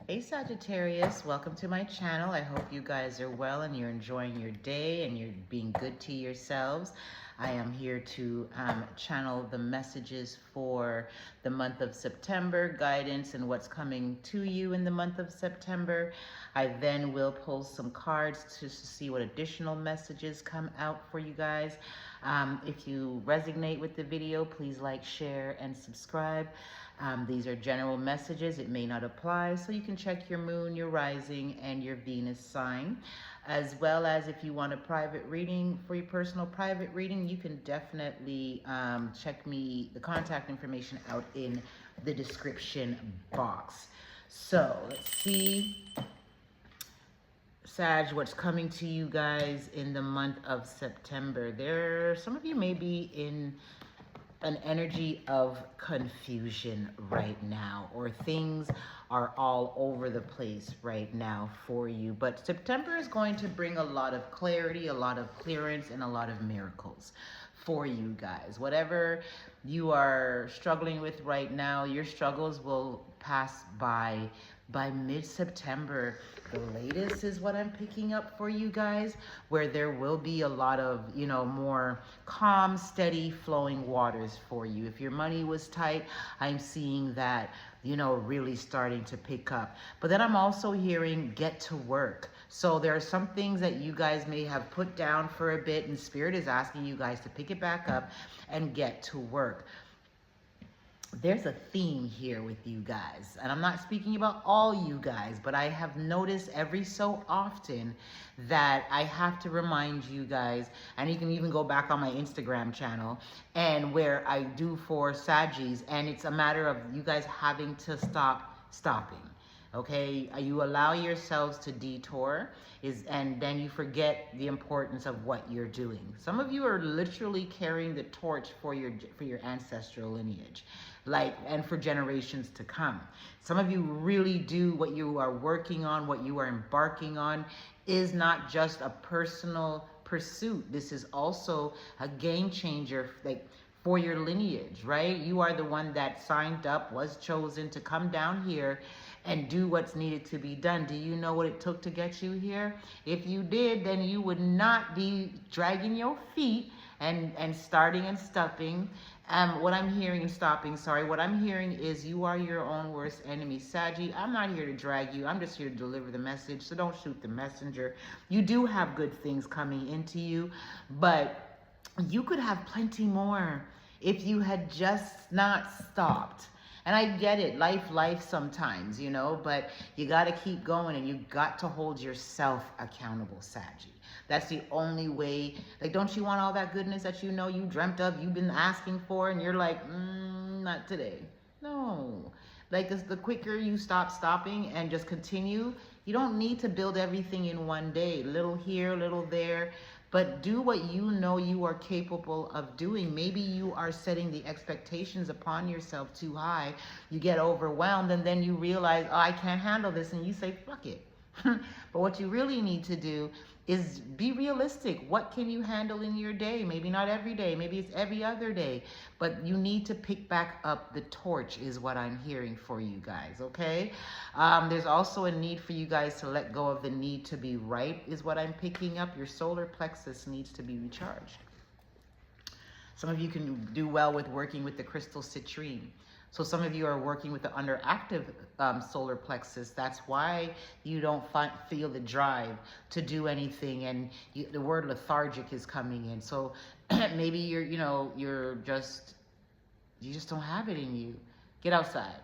Hey Sagittarius, welcome to my channel. I hope you guys are well and you're enjoying your day and you're being good to yourselves. I am here to channel the messages for the month of September, guidance and what's coming to you in the month of September. I then will pull some cards to see what additional messages come out for you guys. If you resonate with the video, please like, share, and subscribe. These are general messages. It may not apply, so you can check your moon, your rising, and your Venus sign. As well as if you want a private reading, for your personal private reading, you can definitely check the contact information out in the description box. So let's see, Sag, what's coming to you guys in the month of September. Some of you may be in an energy of confusion right now, or things are all over the place right now for you. But September is going to bring a lot of clarity, a lot of clearance, and a lot of miracles for you guys. Whatever you are struggling with right now, your struggles will pass by mid-September. The latest is what I'm picking up for you guys, where there will be a lot of, more calm, steady flowing waters for you. If your money was tight, I'm seeing that, really starting to pick up. But then I'm also hearing get to work. So there are some things that you guys may have put down for a bit, and Spirit is asking you guys to pick it back up and get to work. There's a theme here with you guys, and I'm not speaking about all you guys, but I have noticed every so often that I have to remind you guys, and you can even go back on my Instagram channel and where I do for Saggies, and it's a matter of you guys having to stopping. Okay, you allow yourselves to detour, and then you forget the importance of what you're doing. Some of you are literally carrying the torch for your ancestral lineage, and for generations to come. Some of you really do what you are working on, what you are embarking on, is not just a personal pursuit. This is also a game changer, for your lineage, right? You are the one that signed up, was chosen to come down here and do what's needed to be done. Do you know what it took to get you here? If you did, then you would not be dragging your feet and starting and stopping. What I'm hearing is you are your own worst enemy. Saggy, I'm not here to drag you. I'm just here to deliver the message. So don't shoot the messenger. You do have good things coming into you, but you could have plenty more if you had just not stopped. And I get it, life sometimes, but you got to keep going, and you got to hold yourself accountable, Saggy. That's the only way. Don't you want all that goodness that you dreamt of, you've been asking for, and you're like, not today. No. The quicker you stopping and just continue, you don't need to build everything in one day. Little here, little there. But do what you are capable of doing. Maybe you are setting the expectations upon yourself too high. You get overwhelmed, and then you realize, oh, I can't handle this, and you say, fuck it. But what you really need to do is be realistic. What can you handle in your day? Maybe not every day. Maybe it's every other day. But you need to pick back up the torch is what I'm hearing for you guys, okay? There's also a need for you guys to let go of the need to be right is what I'm picking up. Your solar plexus needs to be recharged. Some of you can do well with working with the crystal citrine. So some of you are working with the underactive solar plexus. That's why you don't feel the drive to do anything, and the word lethargic is coming in. So maybe you just don't have it in you. Get outside.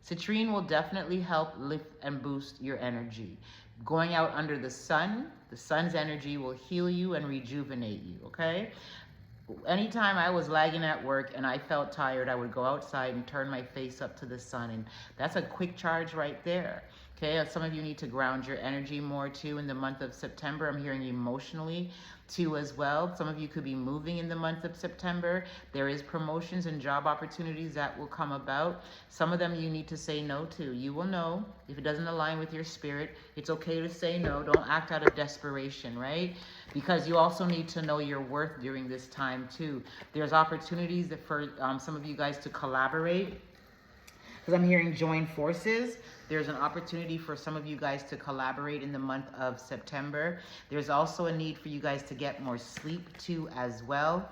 Citrine will definitely help lift and boost your energy. Going out under the sun's energy will heal you and rejuvenate you, okay? Anytime I was lagging at work and I felt tired, I would go outside and turn my face up to the sun, and that's a quick charge right there. Okay, some of you need to ground your energy more too in the month of September. I'm hearing emotionally too as well. Some of you could be moving in the month of September. There is promotions and job opportunities that will come about. Some of them you need to say no to. You will know if it doesn't align with your spirit. It's okay to say no. Don't act out of desperation, right? Because you also need to know your worth during this time too. There's opportunities for some of you guys to collaborate. because I'm hearing join forces. There's an opportunity for some of you guys to collaborate in the month of September. There's also a need for you guys to get more sleep too as well.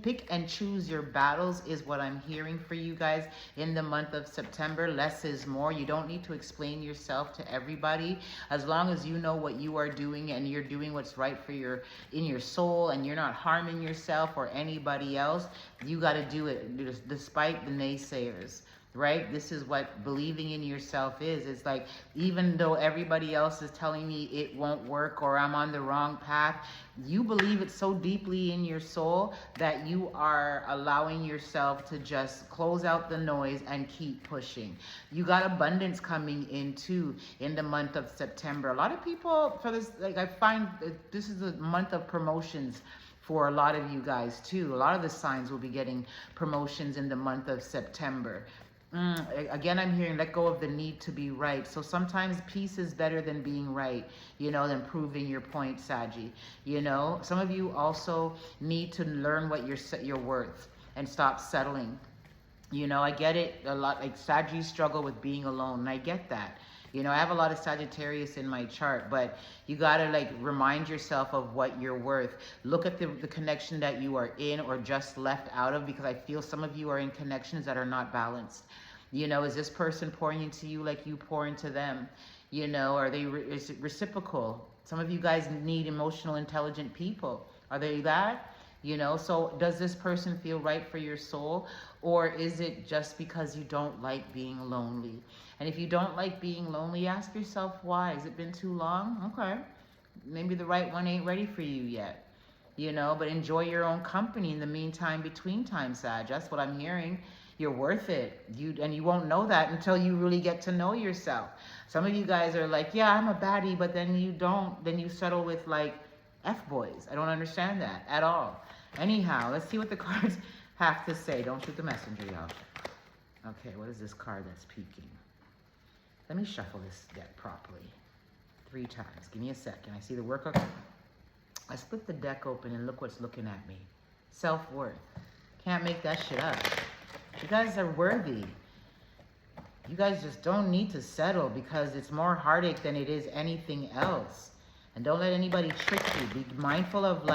Pick and choose your battles is what I'm hearing for you guys in the month of September. Less is more. You don't need to explain yourself to everybody. As long as you know what you are doing and you're doing what's right for in your soul, and you're not harming yourself or anybody else, you got to do it despite the naysayers. Right? This is what believing in yourself is. It's like, even though everybody else is telling me it won't work or I'm on the wrong path, you believe it so deeply in your soul that you are allowing yourself to just close out the noise and keep pushing. You got abundance coming in too in the month of September. A lot of people, for this, like, I find this is a month of promotions for a lot of you guys too. A lot of the signs will be getting promotions in the month of September. Again, I'm hearing let go of the need to be right. So sometimes peace is better than being right, than proving your point, Saggy. Some of you also need to learn what you're worth and stop settling. I get it a lot. Like, Sagittarius struggle with being alone, and I get that. I have a lot of Sagittarius in my chart, but you gotta remind yourself of what you're worth. Look at the connection that you are in or just left out of, because I feel some of you are in connections that are not balanced. Is this person pouring into you like you pour into them? Are they is it reciprocal? Some of you guys need emotional, intelligent people. Are they that? So does this person feel right for your soul, or is it just because you don't like being lonely? And if you don't like being lonely, ask yourself why. Has it been too long? Okay. Maybe the right one ain't ready for you yet. But enjoy your own company in the meantime, between time, Sag. That's what I'm hearing. You're worth it. And you won't know that until you really get to know yourself. Some of you guys are like, yeah, I'm a baddie, but then you don't. Then you settle with F-boys. I don't understand that at all. Anyhow, let's see what the cards have to say. Don't shoot the messenger, y'all. Okay, what is this card that's peeking? Let me shuffle this deck properly 3 times. Give me a second. I see the work. I split the deck open and look what's looking at me. Self-worth. Can't make that shit up. You guys are worthy. You guys just don't need to settle, because it's more heartache than it is anything else. And don't let anybody trick you. Be mindful of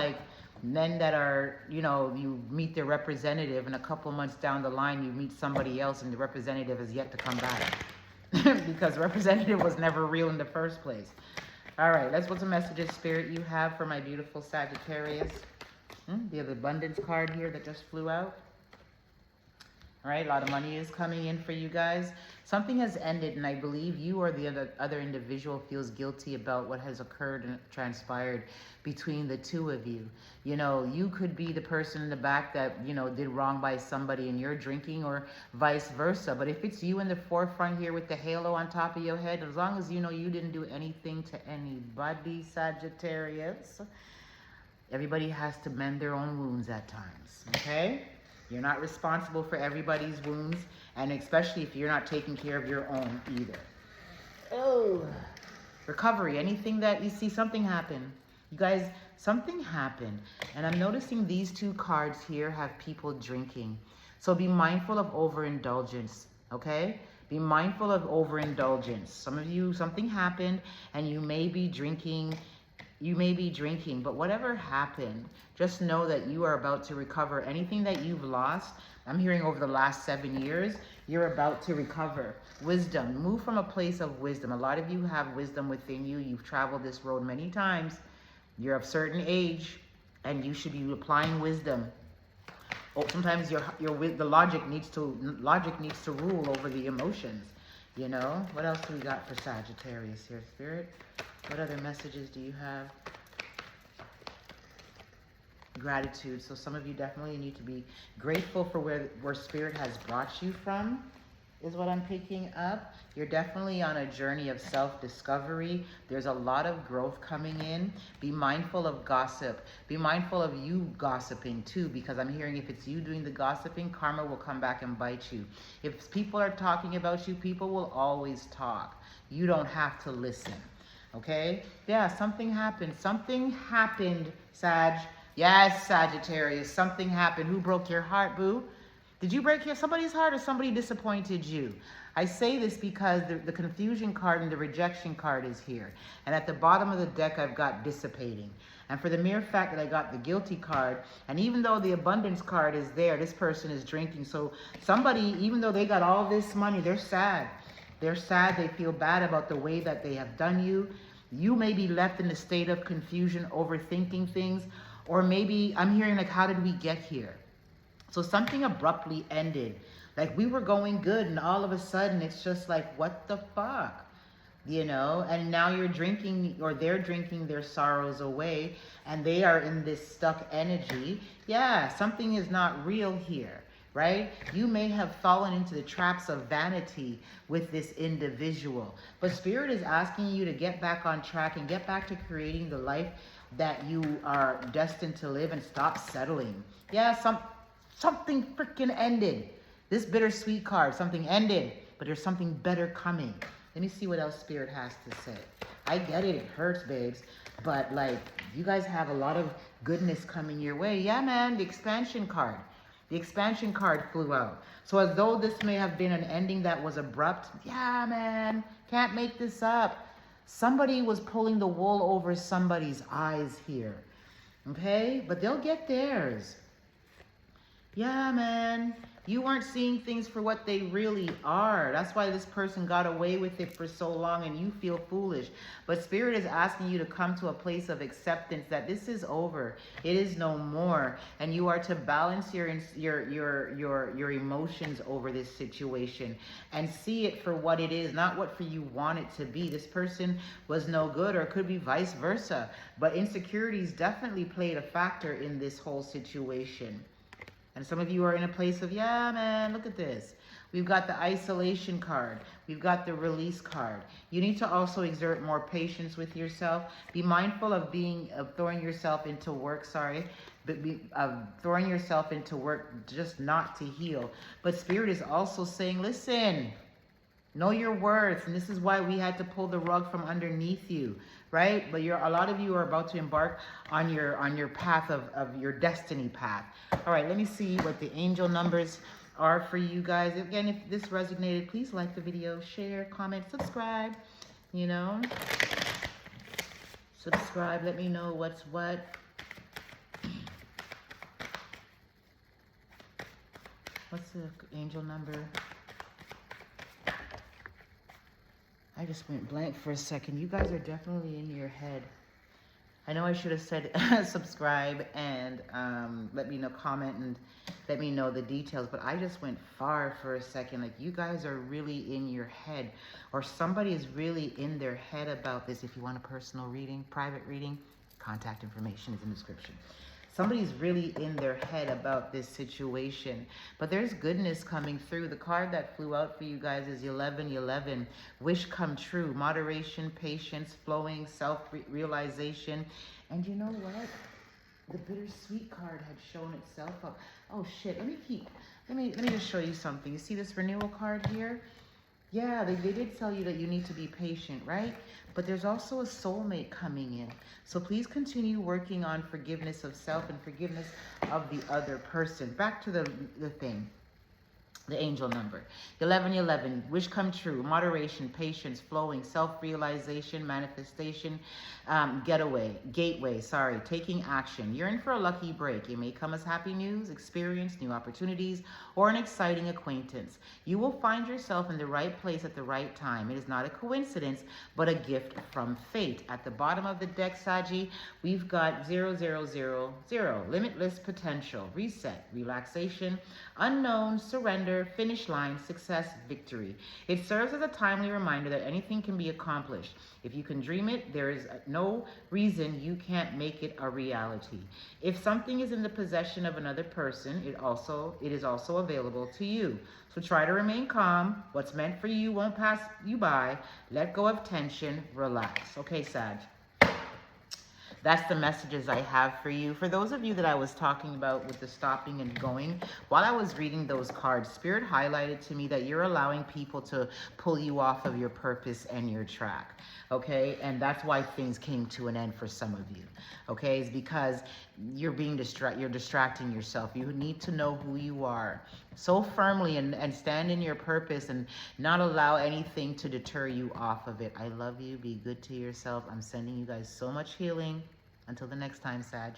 men that are, you meet their representative and a couple months down the line you meet somebody else and the representative is yet to come back. Because representative was never real in the first place. All right, let's what's the messages, Spirit, you have for my beautiful Sagittarius. The abundance card here that just flew out. All right, a lot of money is coming in for you guys. Something has ended, and I believe you or the other individual feels guilty about what has occurred and transpired between the two of you. You could be the person in the back that, did wrong by somebody and you're drinking, or vice versa. But if it's you in the forefront here with the halo on top of your head, as long as you know you didn't do anything to anybody, Sagittarius, everybody has to mend their own wounds at times, okay? You're not responsible for everybody's wounds, and especially if you're not taking care of your own either. Oh, recovery, anything that you see, something happened. You guys, something happened. And I'm noticing these 2 cards here have people drinking. So be mindful of overindulgence, okay? Be mindful of overindulgence. Some of you, something happened and you may be drinking. But whatever happened, just know that you are about to recover. Anything that you've lost, I'm hearing over the last 7 years, you're about to recover. Wisdom. Move from a place of wisdom. A lot of you have wisdom within you. You've traveled this road many times. You're of a certain age, and you should be applying wisdom. Oh, sometimes the logic needs to rule over the emotions. What else do we got for Sagittarius here, Spirit? What other messages do you have? Gratitude. So some of you definitely need to be grateful for where Spirit has brought you from, is what I'm picking up. You're definitely on a journey of self-discovery. There's a lot of growth coming in. Be mindful of gossip. Be mindful of you gossiping too, because I'm hearing if it's you doing the gossiping, karma will come back and bite you. If people are talking about you, people will always talk. You don't have to listen. Okay? Yeah, something happened. Something happened, Sag. Yes, Sagittarius. Something happened. Who broke your heart, boo? Did you break somebody's heart, or somebody disappointed you? I say this because the confusion card and the rejection card is here. And at the bottom of the deck, I've got dissipating. And for the mere fact that I got the guilty card, and even though the abundance card is there, this person is drinking. So somebody, even though they got all this money, they're sad. They're sad. They feel bad about the way that they have done you. You may be left in a state of confusion, overthinking things. Or maybe I'm hearing like, how did we get here? So something abruptly ended. Like we were going good, and all of a sudden it's just like, what the fuck? You know, and now you're drinking, or they're drinking their sorrows away, and they are in this stuck energy. Yeah, something is not real here, right? You may have fallen into the traps of vanity with this individual, but Spirit is asking you to get back on track and get back to creating the life that you are destined to live, and stop settling. Yeah, something freaking ended. This bittersweet card, something ended, but there's something better coming. Let me see what else Spirit has to say. I get it, it hurts, babes. But like, you guys have a lot of goodness coming your way. Yeah, man, the expansion card. The expansion card flew out. So as though this may have been an ending that was abrupt. Yeah, man, can't make this up. Somebody was pulling the wool over somebody's eyes here. Okay, but they'll get theirs. Yeah, man. You weren't seeing things for what they really are. That's why this person got away with it for so long, and you feel foolish. But Spirit is asking you to come to a place of acceptance that this is over. It is no more. And you are to balance your emotions over this situation and see it for what it is, not what for you want it to be. This person was no good, or it could be vice versa. But insecurities definitely played a factor in this whole situation. And some of you are in a place of, yeah, man, look at this. We've got the isolation card. We've got the release card. You need to also exert more patience with yourself. Be mindful of throwing yourself into work, throwing yourself into work just not to heal. But Spirit is also saying, listen, know your worth. And this is why we had to pull the rug from underneath you, right? But a lot of you are about to embark on your path of your destiny path. All right, let me see what the angel numbers are for you guys. Again, if this resonated, please like the video, share, comment, subscribe, you know. Subscribe, let me know what's what. What's the angel number? I just went blank for a second. You guys are definitely in your head. I know I should have said subscribe and let me know, comment, and let me know the details, but I just went far for a second. Like, you guys are really in your head, or somebody is really in their head about this. If you want a personal reading, private reading, contact information is in the description. Somebody's really in their head about this situation, but there's goodness coming through. The card that flew out for you guys is 1111. Wish come true, moderation, patience, flowing, self-realization. And you know what? The bittersweet card had shown itself up. Oh shit, let me just show you something. You see this renewal card here? Yeah, they did tell you that you need to be patient, right? But there's also a soulmate coming in. So please continue working on forgiveness of self and forgiveness of the other person. Back to the thing. The angel number. 1111. Wish come true. Moderation, patience, flowing, self-realization, manifestation, gateway, taking action. You're in for a lucky break. It may come as happy news, experience, new opportunities, or an exciting acquaintance. You will find yourself in the right place at the right time. It is not a coincidence, but a gift from fate. At the bottom of the deck, Saggy, we've got 0000. Limitless potential. Reset. Relaxation. Unknown. Surrender. Finish line, success, victory. It serves as a timely reminder that anything can be accomplished. If you can dream it, there is no reason you can't make it a reality. If something is in the possession of another person, it is also available to you. So try to remain calm. What's meant for you won't pass you by. Let go of tension. Relax. Okay, Sag. That's the messages I have for you. For those of you that I was talking about with the stopping and going, while I was reading those cards, Spirit highlighted to me that you're allowing people to pull you off of your purpose and your track, okay? And that's why things came to an end for some of you, okay? It's because you're being you're distracting yourself. You need to know who you are. so firmly and stand in your purpose and not allow anything to deter you off of it. I love you. Be good to yourself. I'm sending you guys so much healing. Until the next time, Sag.